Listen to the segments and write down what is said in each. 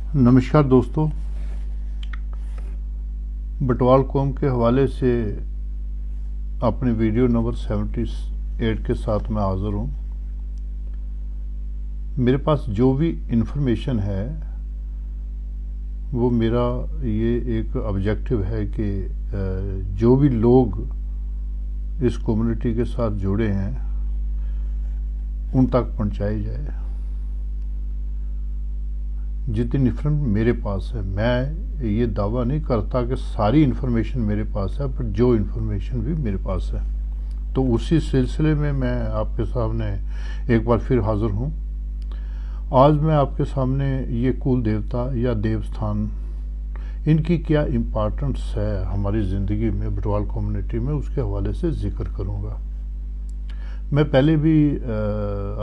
नमस्कार दोस्तों, बटवाल कौम के हवाले से अपने वीडियो नंबर 78 के साथ मैं हाज़िर हूँ। मेरे पास जो भी इन्फॉर्मेशन है वो मेरा ये एक ऑब्जेक्टिव है कि जो भी लोग इस कम्युनिटी के साथ जुड़े हैं उन तक पहुँचाई जाए। जितनी इन्फॉर्मेशन मेरे पास है, मैं ये दावा नहीं करता कि सारी इन्फॉर्मेशन मेरे पास है, पर जो इन्फॉर्मेशन भी मेरे पास है तो उसी सिलसिले में मैं आपके सामने एक बार फिर हाज़िर हूँ। आज मैं आपके सामने ये कुल देवता या देवस्थान, इनकी क्या इम्पोर्टेंस है हमारी ज़िंदगी में, बटवाल कम्युनिटी में, उसके हवाले से ज़िक्र करूँगा। मैं पहले भी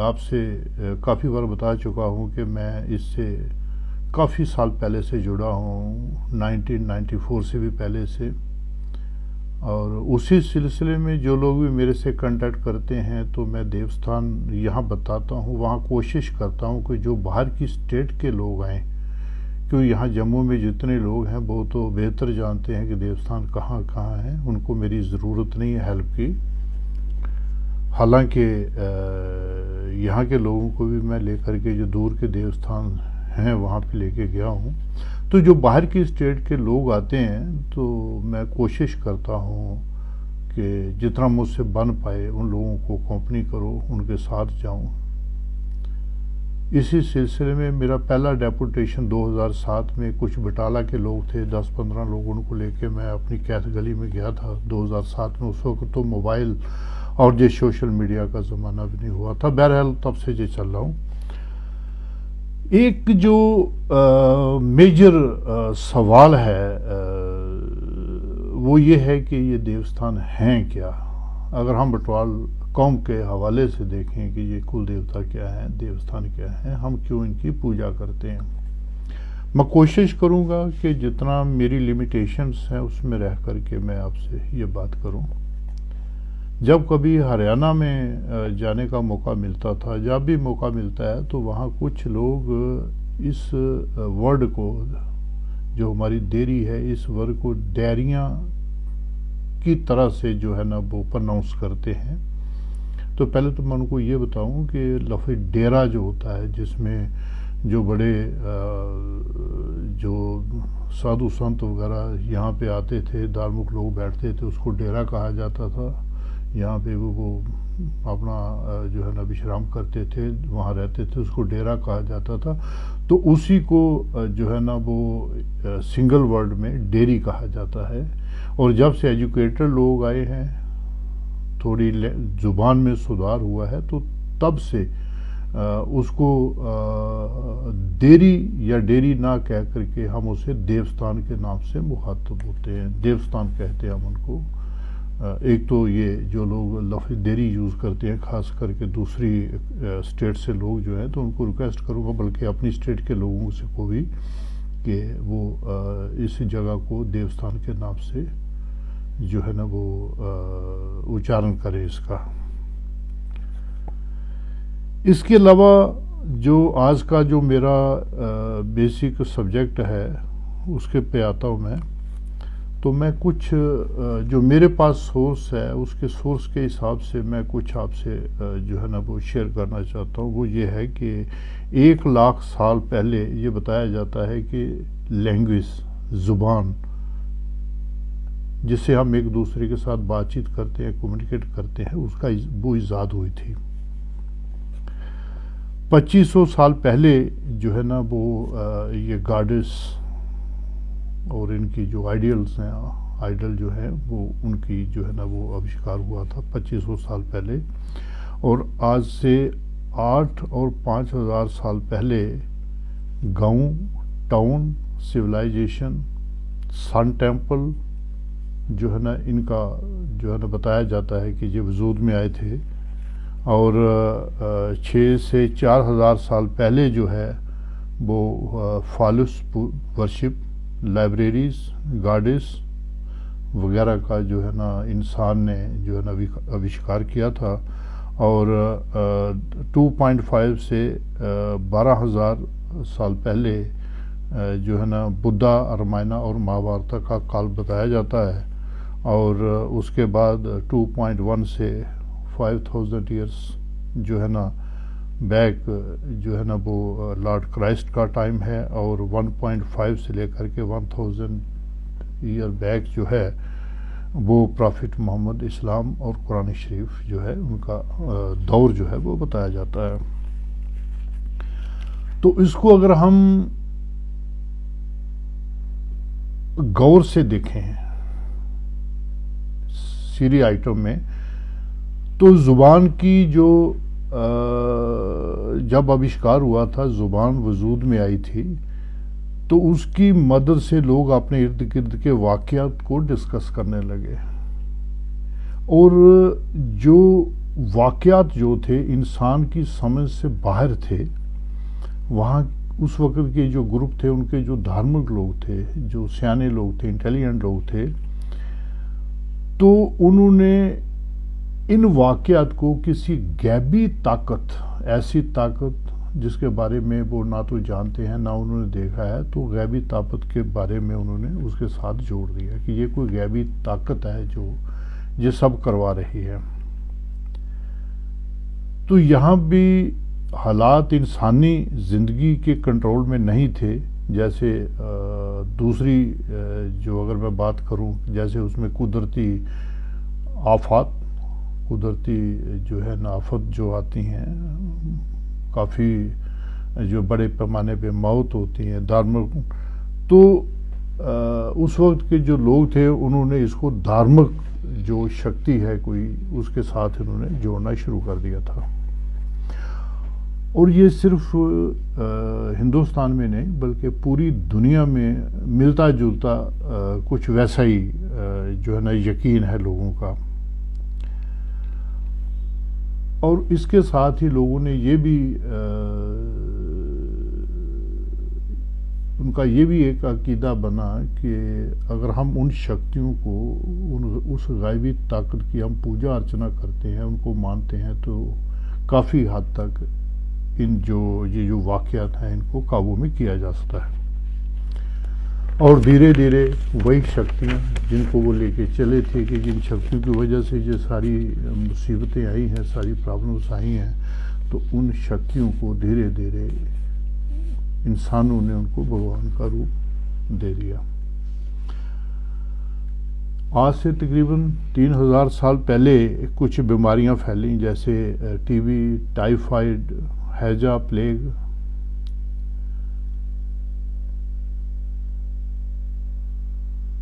आपसे काफ़ी बार बता चुका हूँ कि मैं इससे काफ़ी साल पहले से जुड़ा हूँ, 1994 से भी पहले से। और उसी सिलसिले में जो लोग भी मेरे से कांटेक्ट करते हैं तो मैं देवस्थान यहाँ बताता हूँ, वहाँ कोशिश करता हूँ कि जो बाहर की स्टेट के लोग आएँ, क्योंकि यहाँ जम्मू में जितने लोग हैं वो तो बेहतर जानते हैं कि देवस्थान कहाँ कहाँ है। उनको मेरी ज़रूरत नहीं है हेल्प की। हालांकि यहाँ के लोगों को भी मैं लेकर के जो दूर के देवस्थान हैं वहाँ पे लेके गया हूँ। तो जो बाहर की स्टेट के लोग आते हैं तो मैं कोशिश करता हूँ कि जितना मुझसे बन पाए उन लोगों को कंपनी करो, उनके साथ जाऊँ। इसी सिलसिले में मेरा पहला डेपुटेशन 2007 में कुछ बटाला के लोग थे, 10-15 लोग, उनको लेके मैं अपनी कैथ गली में गया था 2007 में। उस वक्त तो मोबाइल और जो सोशल मीडिया का ज़माना भी नहीं हुआ था। बहरहाल तब से जो चल रहा हूँ। एक जो मेजर सवाल है वो ये है कि ये देवस्थान हैं क्या। अगर हम बटवाल कौम के हवाले से देखें कि ये कुल देवता क्या है, देवस्थान क्या है, हम क्यों इनकी पूजा करते हैं, मैं कोशिश करूँगा कि जितना मेरी लिमिटेशंस हैं उसमें रह कर के मैं आपसे ये बात करूँ। जब कभी हरियाणा में जाने का मौका मिलता था, जब भी मौका मिलता है, तो वहाँ कुछ लोग इस वर्ड को, जो हमारी देरी है, इस वर्ड को डेरियाँ की तरह से जो है ना वो प्रोनाउंस करते हैं। तो पहले तो मैं उनको ये बताऊं कि लफ्ज़ डेरा जो होता है, जिसमें जो बड़े जो साधु संत वगैरह यहाँ पे आते थे, धार्मिक लोग बैठते थे, उसको डेरा कहा जाता था। यहाँ पे वो अपना जो है ना विश्राम करते थे, वहाँ रहते थे, उसको डेरा कहा जाता था। तो उसी को जो है ना वो सिंगल वर्ड में डेरी कहा जाता है। और जब से एजुकेटेड लोग आए हैं, थोड़ी ज़ुबान में सुधार हुआ है, तो तब से उसको देरी या डेरी ना कह करके हम उसे देवस्थान के नाम से मुखातब होते हैं, देवस्थान कहते हैं हम उनको। एक तो ये जो लोग लफ्ज़ देरी यूज़ करते हैं, ख़ास करके दूसरी स्टेट से लोग जो हैं, तो उनको रिक्वेस्ट करूँगा, बल्कि अपनी स्टेट के लोगों से को भी, कि वो इस जगह को देवस्थान के नाम से जो है ना वो उच्चारण करें इसका। इसके अलावा जो आज का जो मेरा बेसिक सब्जेक्ट है उसके पे आता हूँ मैं। तो मैं कुछ जो मेरे पास सोर्स है, उसके सोर्स के हिसाब से मैं कुछ आपसे जो है ना वो शेयर करना चाहता हूँ। वो ये है कि 1 लाख साल पहले ये बताया जाता है कि लैंग्वेज, ज़ुबान, जिससे हम एक दूसरे के साथ बातचीत करते हैं, कम्युनिकेट करते हैं, उसका वो ईजाद हुई थी। 2500 साल पहले जो है ना वो ये गॉडेस और इनकी जो आइडियल्स हैं, आइडल जो है वो, उनकी जो है ना वो आविष्कार हुआ था 2500 साल पहले। और आज से 8 और 5000 साल पहले गांव, टाउन, सिविलाइजेशन, सन टेम्पल जो है ना, इनका जो है ना बताया जाता है कि ये वजूद में आए थे। और 6 से 4000 साल पहले जो है वो फालस वर्शिप, लाइब्रेरीज, गार्डेस वगैरह का जो है ना इंसान ने जो है ना आविष्कार किया था। और 2.5 से 12,000 साल पहले जो है ना बुद्धा, रामायण और महाभारत का काल बताया जाता है। और उसके बाद 2.1 से 5000 ईयर्स जो है ना बैक जो है ना वो लॉर्ड क्राइस्ट का टाइम है, और 1.5 से लेकर के 1000 ईयर बैक जो है वो प्रॉफिट मोहम्मद, इस्लाम और कुरान शरीफ जो है उनका दौर जो है वो बताया जाता है। तो इसको अगर हम गौर से देखें सीरी आइटम में, तो जुबान की जो जब आविष्कार हुआ था, जुबान वजूद में आई थी, तो उसकी मदद से लोग अपने इर्द गिर्द के वाक़यात को डिस्कस करने लगे। और जो वाक़यात जो थे इंसान की समझ से बाहर थे, वहाँ उस वक़्त के जो ग्रुप थे, उनके जो धार्मिक लोग थे, जो सियाने लोग थे, इंटेलिजेंट लोग थे, तो उन्होंने इन वाक़यात को किसी गैबी ताकत, ऐसी ताकत जिसके बारे में वो ना तो जानते हैं ना उन्होंने देखा है, तो गैबी ताकत के बारे में उन्होंने उसके साथ जोड़ दिया कि ये कोई गैबी ताकत है जो ये सब करवा रही है। तो यहाँ भी हालात इंसानी ज़िंदगी के कंट्रोल में नहीं थे। जैसे दूसरी जो अगर मैं बात करूं, जैसे उसमें कुदरती आफत, कुदरती जो है ना आफत जो आती हैं, काफ़ी जो बड़े पैमाने पे मौत होती है धार्मिक, तो उस वक्त के जो लोग थे उन्होंने इसको धार्मिक जो शक्ति है कोई, उसके साथ इन्होंने जोड़ना शुरू कर दिया था। और ये सिर्फ हिंदुस्तान में नहीं बल्कि पूरी दुनिया में मिलता जुलता कुछ वैसा ही जो है ना यकीन है लोगों का। और इसके साथ ही लोगों ने ये भी उनका ये भी एक अकीदा बना कि अगर हम उन शक्तियों को, उस गायबी ताकत की हम पूजा अर्चना करते हैं, उनको मानते हैं, तो काफ़ी हद तक इन ये जो वाक़यात हैं इनको काबू में किया जा सकता है। और धीरे धीरे वही शक्तियाँ जिनको वो लेके चले थे कि जिन शक्तियों की वजह से ये सारी मुसीबतें आई हैं, सारी प्रॉब्लम्स आई हैं, तो उन शक्तियों को धीरे धीरे इंसानों ने उनको भगवान का रूप दे दिया। आज से तकरीबन 3000 साल पहले कुछ बीमारियां फैलीं, जैसे टीबी, टाइफाइड, हैजा, प्लेग।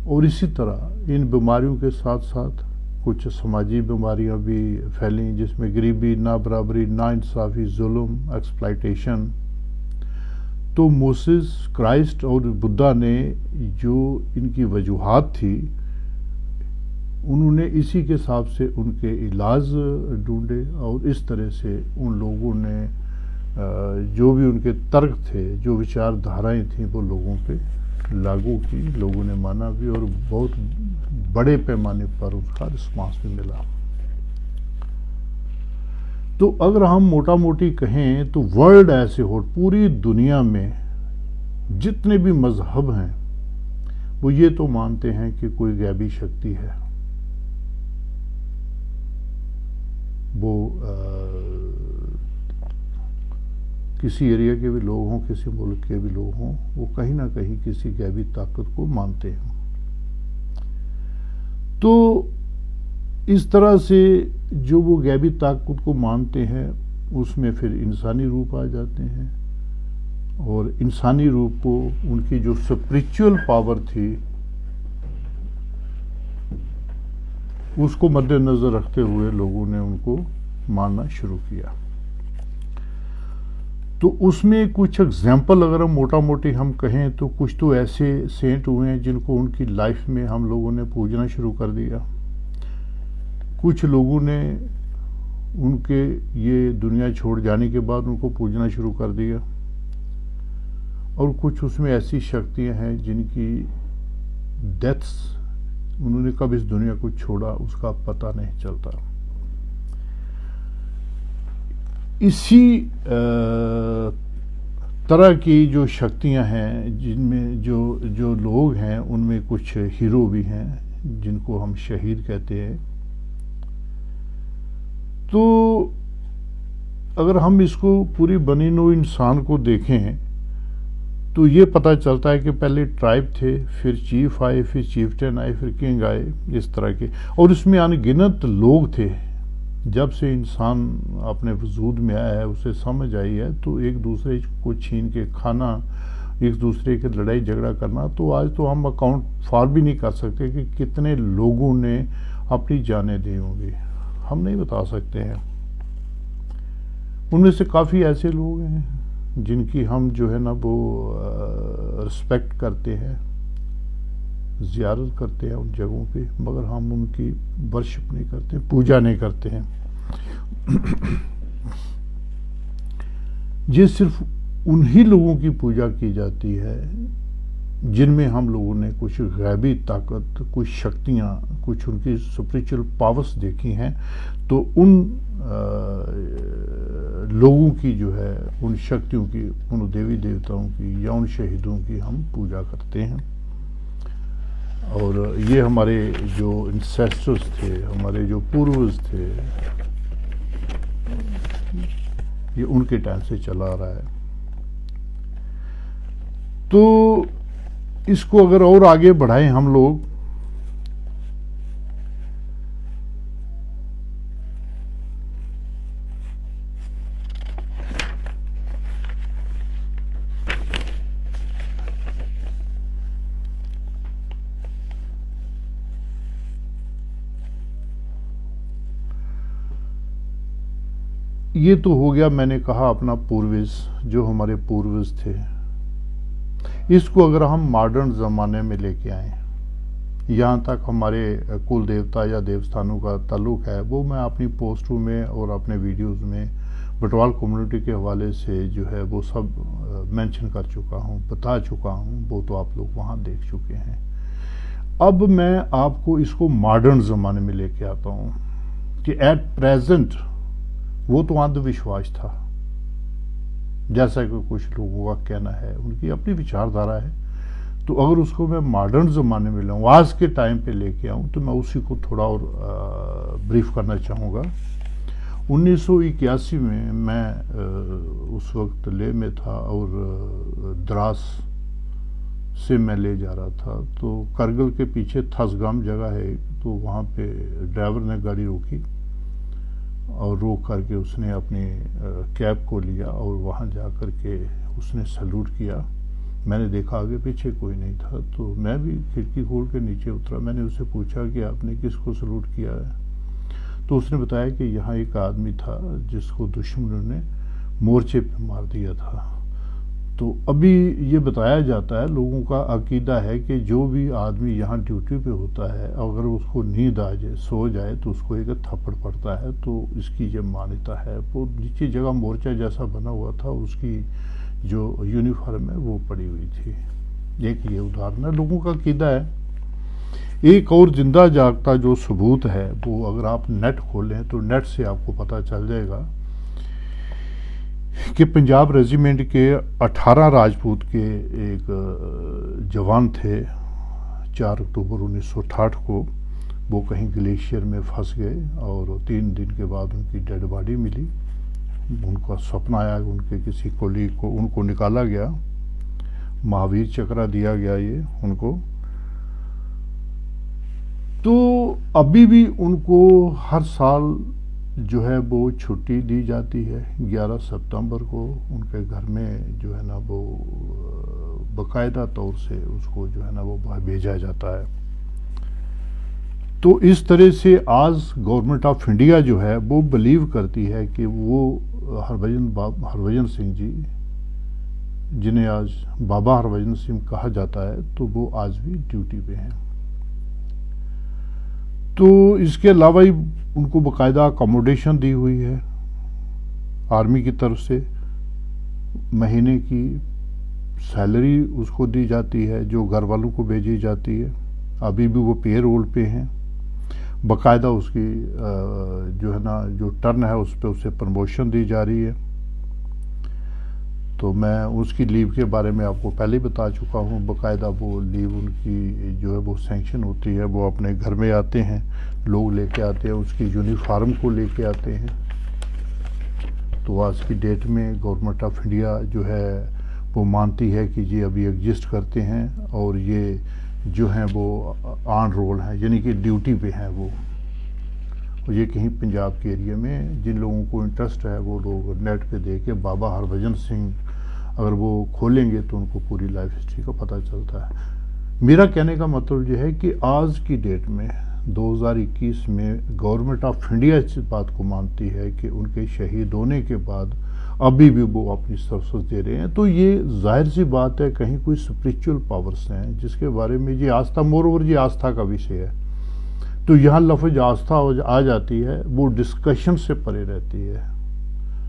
और इसी तरह इन बीमारियों के साथ साथ कुछ समाजी बीमारियां भी फैलीं, जिसमें गरीबी, नाबराबरी, नाइंसाफ़ी, जुल्म, एक्सप्लॉयटेशन। तो मोसेस, क्राइस्ट और बुद्धा ने जो इनकी वजूहात थी, उन्होंने इसी के हिसाब से उनके इलाज ढूंढे, और इस तरह से उन लोगों ने जो भी उनके तर्क थे, जो विचारधाराएं थीं, वो लोगों पे लागू की, लोगों ने माना भी, और बहुत बड़े पैमाने पर उसका रिस्पांस भी मिला। तो अगर हम मोटा मोटी कहें तो वर्ल्ड ऐसे हो, पूरी दुनिया में जितने भी मजहब हैं वो ये तो मानते हैं कि कोई गैबी शक्ति है। वो किसी एरिया के भी लोग हों, किसी मुल्क के भी लोग हों, वो कहीं ना कहीं किसी गैबी ताकत को मानते हैं। तो इस तरह से जो वो गैबी ताकत को मानते हैं, उसमें फिर इंसानी रूप आ जाते हैं, और इंसानी रूप को उनकी जो स्पिरिचुअल पावर थी उसको मद्देनजर रखते हुए लोगों ने उनको मानना शुरू किया। तो उसमें कुछ एग्जाम्पल अगर हम मोटा मोटी हम कहें तो कुछ तो ऐसे सेंट हुए हैं जिनको उनकी लाइफ में हम लोगों ने पूजना शुरू कर दिया। कुछ लोगों ने उनके ये दुनिया छोड़ जाने के बाद उनको पूजना शुरू कर दिया, और कुछ उसमें ऐसी शक्तियां हैं जिनकी डेथ्स, उन्होंने कब इस दुनिया को छोड़ा उसका पता नहीं चलता। इसी तरह की जो शक्तियां हैं, जिनमें जो जो लोग हैं उनमें कुछ हीरो भी हैं जिनको हम शहीद कहते हैं। तो अगर हम इसको पूरी बनी नौ इंसान को देखें तो ये पता चलता है कि पहले ट्राइब थे, फिर चीफ आए, फिर चीफटेन आए, फिर किंग आए, इस तरह के, और इसमें अनगिनत लोग थे। जब से इंसान अपने वजूद में आया है, उसे समझ आई है, तो एक दूसरे को छीन के खाना, एक दूसरे के लड़ाई झगड़ा करना, तो आज तो हम अकाउंट फार भी नहीं कर सकते कि कितने लोगों ने अपनी जानें दी होंगी, हम नहीं बता सकते हैं। उनमें से काफ़ी ऐसे लोग हैं जिनकी हम जो है ना वो रिस्पेक्ट करते हैं, ज़ियारत करते हैं उन जगहों पे, मगर हम उनकी वर्शिप नहीं करते, पूजा नहीं करते हैं। ये सिर्फ उन्हीं लोगों की पूजा की जाती है जिनमें हम लोगों ने कुछ गैबी ताकत, कुछ शक्तियाँ, कुछ उनकी स्पिरिचुअल पावर्स देखी हैं। तो उन लोगों की जो है, उन शक्तियों की, उन देवी देवताओं की या उन शहीदों की हम पूजा करते हैं। और ये हमारे जो इंसेस्टर्स थे, हमारे जो पूर्वज थे, ये उनके टाइम से चला आ रहा है। तो इसको अगर और आगे बढ़ाएं हम लोग, ये तो हो गया, मैंने कहा अपना पूर्वज, जो हमारे पूर्वज थे। इसको अगर हम मॉडर्न ज़माने में लेके आए, यहाँ तक हमारे कुल देवता या देवस्थानों का ताल्लुक है, वो मैं अपनी पोस्टों में और अपने वीडियोस में बटवाल कम्युनिटी के हवाले से जो है वो सब मेंशन कर चुका हूँ, बता चुका हूँ, वो तो आप लोग वहाँ देख चुके हैं। अब मैं आपको इसको मॉडर्न ज़माने में लेके आता हूँ कि एट प्रेजेंट वो तो अंधविश्वास था, जैसा कि कुछ लोगों का कहना है, उनकी अपनी विचारधारा है। तो अगर उसको मैं मॉडर्न ज़माने में लाऊं, आज के टाइम पे लेके आऊं, तो मैं उसी को थोड़ा और ब्रीफ करना चाहूँगा। 1981 में मैं उस वक्त ले में था और द्रास से मैं ले जा रहा था। तो करगिल के पीछे थसगाम जगह है, तो वहाँ पे ड्राइवर ने गाड़ी रोकी और रोक करके उसने अपनी कैब को लिया और वहाँ जा कर के उसने सैल्यूट किया। मैंने देखा आगे पीछे कोई नहीं था, तो मैं भी खिड़की खोल के नीचे उतरा। मैंने उससे पूछा कि आपने किसको सैल्यूट किया है? तो उसने बताया कि यहाँ एक आदमी था जिसको दुश्मनों ने मोर्चे पे मार दिया था। तो अभी ये बताया जाता है, लोगों का अकीदा है कि जो भी आदमी यहाँ ड्यूटी पे होता है, अगर उसको नींद आ जाए, सो जाए, तो उसको एक थप्पड़ पड़ता है। तो इसकी ये मान्यता है। वो नीचे जगह मोर्चा जैसा बना हुआ था, उसकी जो यूनिफॉर्म है वो पड़ी हुई थी। एक ये उदाहरण है, लोगों का अकीदा है। एक और जिंदा जागता जो सबूत है, वो अगर आप नेट खोलें तो नेट से आपको पता चल जाएगा कि पंजाब रेजिमेंट के 18 राजपूत के एक जवान थे। 4 अक्टूबर 1968 को वो कहीं ग्लेशियर में फंस गए और 3 दिन के बाद उनकी डेड बॉडी मिली। उनका सपना आया, उनके किसी कोलीग को, उनको निकाला गया, महावीर चक्र दिया गया ये उनको। तो अभी भी उनको हर साल जो है वो छुट्टी दी जाती है। 11 सितंबर को उनके घर में जो है ना वो बाकायदा तौर से उसको जो है ना वो भेजा जाता है। तो इस तरह से आज गवर्नमेंट ऑफ इंडिया जो है वो बिलीव करती है कि वो हरभजन सिंह जी, जिन्हें आज बाबा हरभजन सिंह कहा जाता है, तो वो आज भी ड्यूटी पे हैं। तो इसके अलावा ही उनको बाकायदा अकोमोडेशन दी हुई है आर्मी की तरफ से, महीने की सैलरी उसको दी जाती है जो घर वालों को भेजी जाती है। अभी भी वो पे रोल पे हैं, बाकायदा उसकी जो है ना जो टर्न है उस पर उसे प्रमोशन दी जा रही है। तो मैं उसकी लीव के बारे में आपको पहले ही बता चुका हूँ। बाकायदा वो लीव उनकी जो है वो सैंक्शन होती है, वो अपने घर में आते हैं, लोग लेके आते हैं, उसकी यूनिफॉर्म को लेके आते हैं। तो आज की डेट में गवर्नमेंट ऑफ इंडिया जो है वो मानती है कि ये अभी एग्जिस्ट करते हैं और ये जो हैं वो ऑन रोल हैं, यानी कि ड्यूटी पे हैं वो। और ये कहीं पंजाब के एरिया में जिन लोगों को इंटरेस्ट है वो लोग नेट पे देख के बाबा हरभजन सिंह अगर वो खोलेंगे तो उनको पूरी लाइफ हिस्ट्री का पता चलता है। मेरा कहने का मतलब ये है कि आज की डेट में 2021 में गवर्नमेंट ऑफ इंडिया इस बात को मानती है कि उनके शहीद होने के बाद अभी भी वो अपनी सर्विस दे रहे हैं। तो ये जाहिर सी बात है कहीं कोई स्पिरिचुअल पावर्स हैं जिसके बारे में ये आस्था, मोर ओवर ये आस्था का विषय है। तो यहाँ लफ्ज आस्था आ जाती है, वो डिस्कशन से परे रहती है।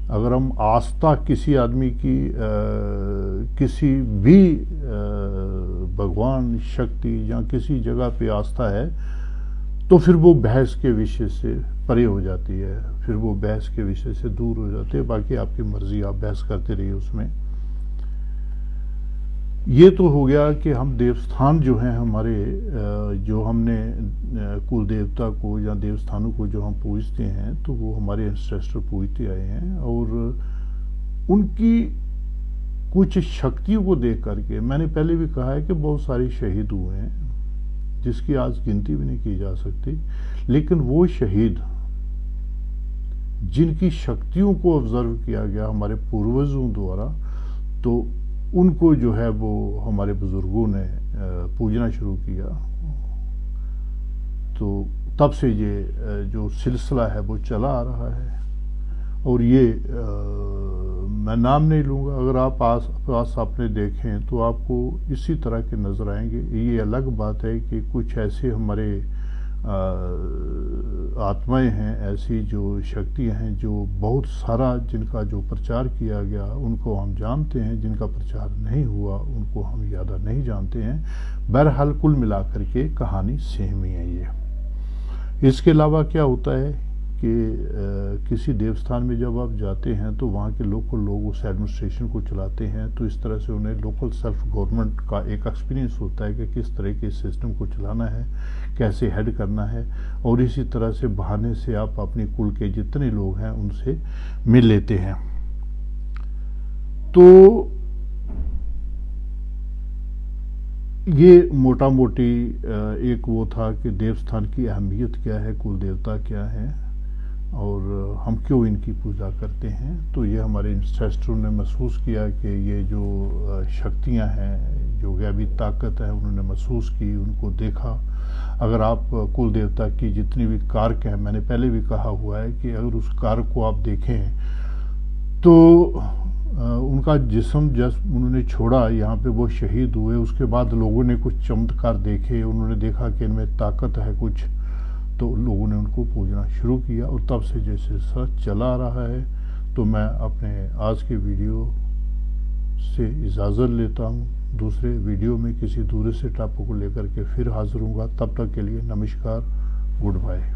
अगर हम आस्था किसी आदमी की किसी भी भगवान, शक्ति या किसी जगह पे आस्था है तो फिर वो बहस के विषय से परे हो जाती है, फिर वो बहस के विषय से दूर हो जाते हैं। बाकी आपकी मर्जी, आप बहस करते रहिए उसमें। ये तो हो गया कि हम देवस्थान जो हैं हमारे, जो हमने कुल देवता को या देवस्थानों को जो हम पूजते हैं तो वो हमारे एंसेस्टर पूजते आए हैं और उनकी कुछ शक्तियों को देख करके, मैंने पहले भी कहा है कि बहुत सारे शहीद हुए हैं जिसकी आज गिनती भी नहीं की जा सकती, लेकिन वो शहीद जिनकी शक्तियों को ऑब्जर्व किया गया हमारे पूर्वजों द्वारा, तो उनको जो है वो हमारे बुजुर्गों ने पूजना शुरू किया। तो तब से ये जो सिलसिला है वो चला आ रहा है। और ये मैं नाम नहीं लूँगा, अगर आप पास आपने देखें तो आपको इसी तरह के नज़र आएंगे। ये अलग बात है कि कुछ ऐसे हमारे आत्माएं हैं, ऐसी जो शक्तियां हैं जो बहुत सारा जिनका जो प्रचार किया गया उनको हम जानते हैं, जिनका प्रचार नहीं हुआ उनको हम ज़्यादा नहीं जानते हैं। बहरहाल कुल मिलाकर के कहानी सेम ही है ये। इसके अलावा क्या होता है कि किसी देवस्थान में जब आप जाते हैं तो वहाँ के लोकल लोग उस एडमिनिस्ट्रेशन को चलाते हैं, तो इस तरह से उन्हें लोकल सेल्फ गवर्नमेंट का एक एक्सपीरियंस होता है कि किस तरह के सिस्टम को चलाना है, कैसे हेड करना है। और इसी तरह से बहाने से आप अपनी कुल के जितने लोग हैं उनसे मिल लेते हैं। तो ये मोटा मोटी एक वो था कि देवस्थान की अहमियत क्या है, कुल देवता क्या है और हम क्यों इनकी पूजा करते हैं। तो ये हमारे इंसेस्टरों ने महसूस किया कि ये जो शक्तियां हैं, जो गैबी ताकत है, उन्होंने महसूस की, उनको देखा। अगर आप कुल देवता की जितनी भी कारक हैं, मैंने पहले भी कहा हुआ है कि अगर उस कारक को आप देखें तो उनका जिस्म जब उन्होंने छोड़ा, यहाँ पे वो शहीद हुए, उसके बाद लोगों ने कुछ चमत्कार देखे, उन्होंने देखा कि इनमें ताकत है कुछ, तो लोगों ने उनको पूजना शुरू किया और तब से जैसे सच चला आ रहा है। तो मैं अपने आज के वीडियो से इजाज़त लेता हूँ। दूसरे वीडियो में किसी दूसरे टॉपिक को लेकर के फिर हाजिर होऊंगा। तब तक के लिए नमस्कार, गुड बाय।